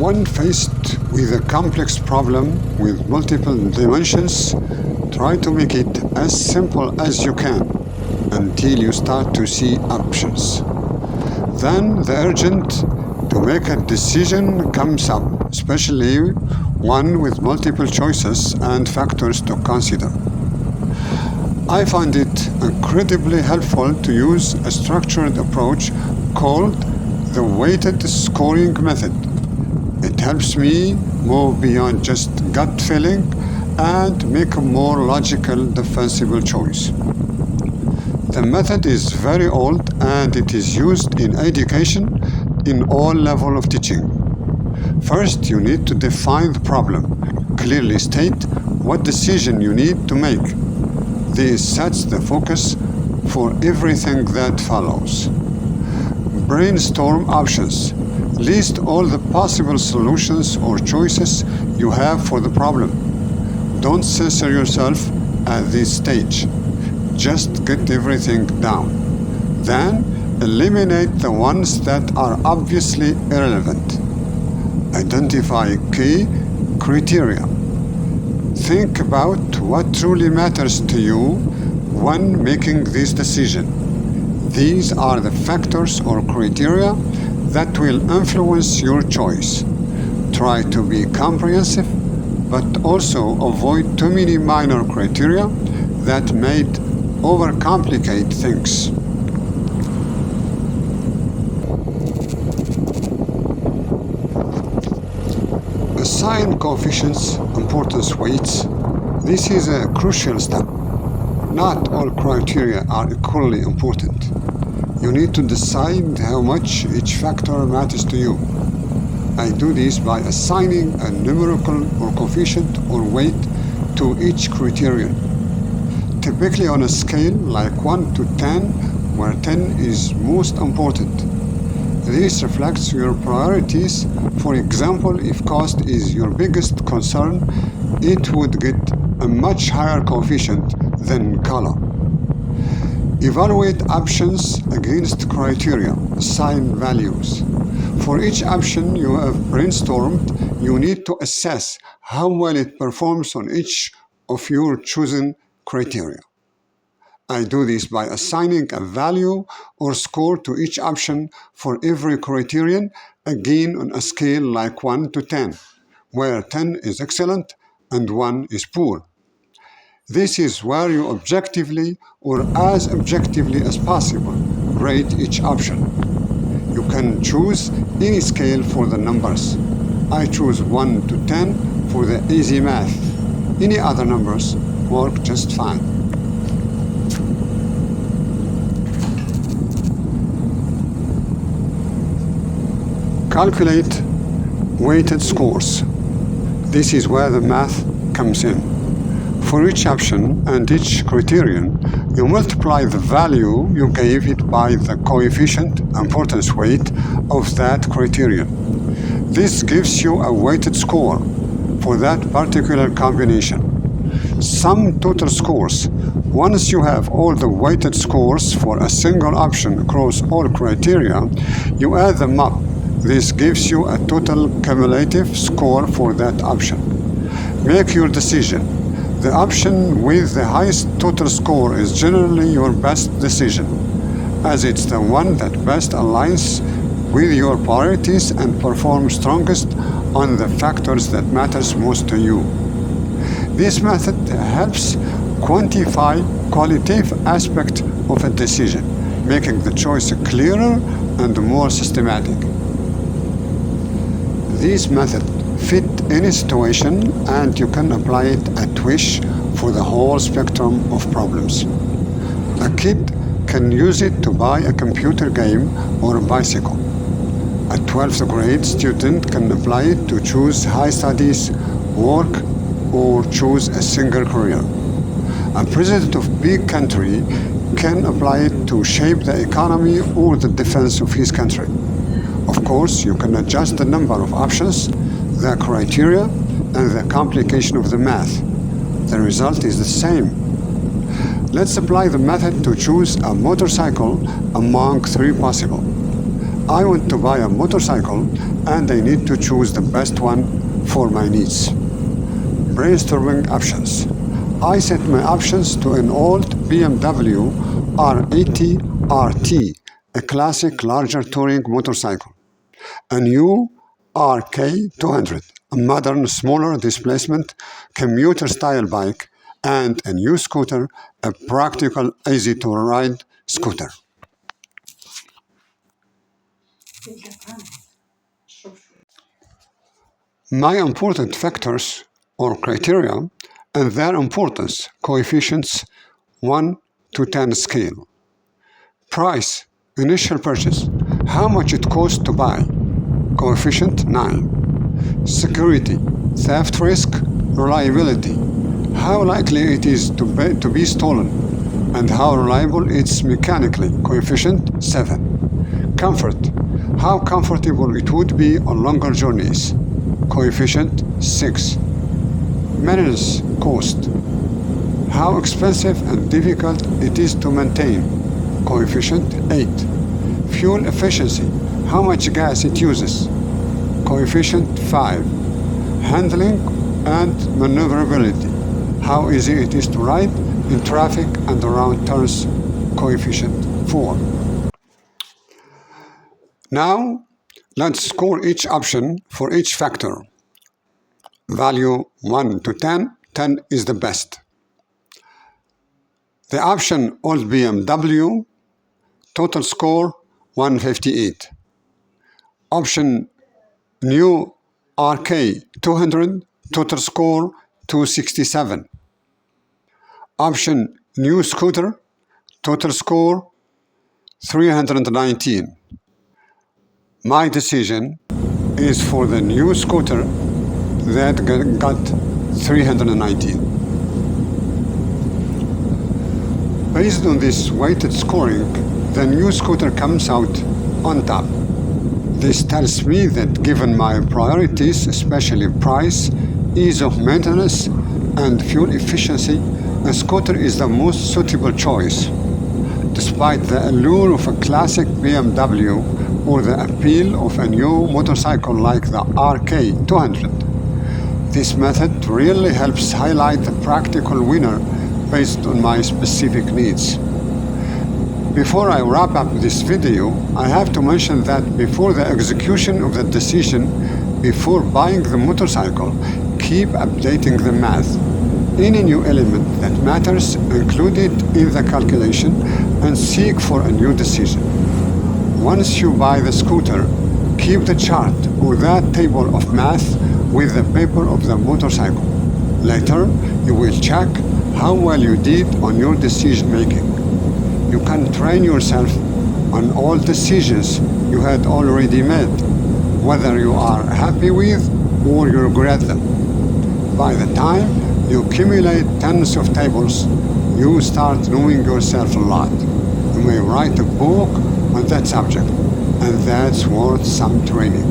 When faced with a complex problem with multiple dimensions, try to make it as simple as you can until you start to see options. Then the urgent to make a decision comes up, especially one with multiple choices and factors to consider. I find it incredibly helpful to use a structured approach called the weighted scoring method. It helps me move beyond just gut feeling and make a more logical, defensible choice. The method is very old and it is used in education in all levels of teaching. First, you need to define the problem. Clearly state what decision you need to make. This sets the focus for everything that follows. Brainstorm options. List all the possible solutions or choices you have for the problem. Don't censor yourself at this stage. Just get everything down. Then, eliminate the ones that are obviously irrelevant. Identify key criteria. Think about what truly matters to you when making this decision. These are the factors or criteria that will influence your choice. Try to be comprehensive, but also avoid too many minor criteria that may overcomplicate things. Assign coefficients, importance weights. This is a crucial step. Not all criteria are equally important. You need to decide how much each factor matters to you. I do this by assigning a numerical or coefficient or weight to each criterion, typically on a scale like 1 to 10, where 10 is most important. This reflects your priorities. For example, if cost is your biggest concern, it would get a much higher coefficient than color. Evaluate options against criteria. Assign values. For each option you have brainstormed, you need to assess how well it performs on each of your chosen criteria. I do this by assigning a value or score to each option for every criterion, again on a scale like 1 to 10, where 10 is excellent and 1 is poor. This is where you objectively, or as objectively as possible, rate each option. You can choose any scale for the numbers. I choose 1 to 10 for the easy math. Any other numbers work just fine. Calculate weighted scores. This is where the math comes in. For each option and each criterion, you multiply the value you gave it by the coefficient, importance weight, of that criterion. This gives you a weighted score for that particular combination. Sum total scores. Once you have all the weighted scores for a single option across all criteria, you add them up. This gives you a total cumulative score for that option. Make your decision. The option with the highest total score is generally your best decision, as it's the one that best aligns with your priorities and performs strongest on the factors that matters most to you. This method helps quantify qualitative aspect of a decision, making the choice clearer and more systematic. This method fit any situation and you can apply it at wish for the whole spectrum of problems. A kid can use it to buy a computer game or a bicycle. A 12th grade student can apply it to choose high studies, work, or choose a single career. A president of big country can apply it to shape the economy or the defense of his country. Of course, you can adjust the number of options, the criteria, and the complication of the math. The result is the same. Let's apply the method to choose a motorcycle among 3 possible. I want to buy a motorcycle and I need to choose the best one for my needs. Brainstorming options. I set my options to an old BMW R80 RT, a classic larger touring motorcycle, a new RK200, a modern smaller displacement commuter-style bike, and a new scooter, a practical easy-to-ride scooter. My important factors or criteria and their importance coefficients 1 to 10 scale. Price, initial purchase, how much it costs to buy, coefficient 9. Security, theft risk, reliability, how likely it is to be stolen, and how reliable it's mechanically, coefficient 7. Comfort, how comfortable it would be on longer journeys, coefficient 6. Maintenance cost, how expensive and difficult it is to maintain, coefficient 8. Fuel efficiency, how much gas it uses, coefficient 5. Handling and maneuverability, how easy it is to ride in traffic and around turns, coefficient 4. Now, let's score each option for each factor. Value 1 to 10, 10 is the best. The option old BMW, total score 158. Option new RK200, total score 267. Option new scooter, total score 319. My decision is for the new scooter that got 319. Based on this weighted scoring, the new scooter comes out on top. This tells me that given my priorities, especially price, ease of maintenance, and fuel efficiency, a scooter is the most suitable choice. Despite the allure of a classic BMW or the appeal of a new motorcycle like the RK200, this method really helps highlight the practical winner based on my specific needs. Before I wrap up this video, I have to mention that before the execution of the decision, before buying the motorcycle, keep updating the math. Any new element that matters, include it in the calculation and seek for a new decision. Once you buy the scooter, keep the chart or that table of math with the paper of the motorcycle. Later, you will check how well you did on your decision making. You can train yourself on all decisions you had already made, whether you are happy with or you regret them. By the time you accumulate tens of tables, you start knowing yourself a lot. You may write a book on that subject, and that's worth some training.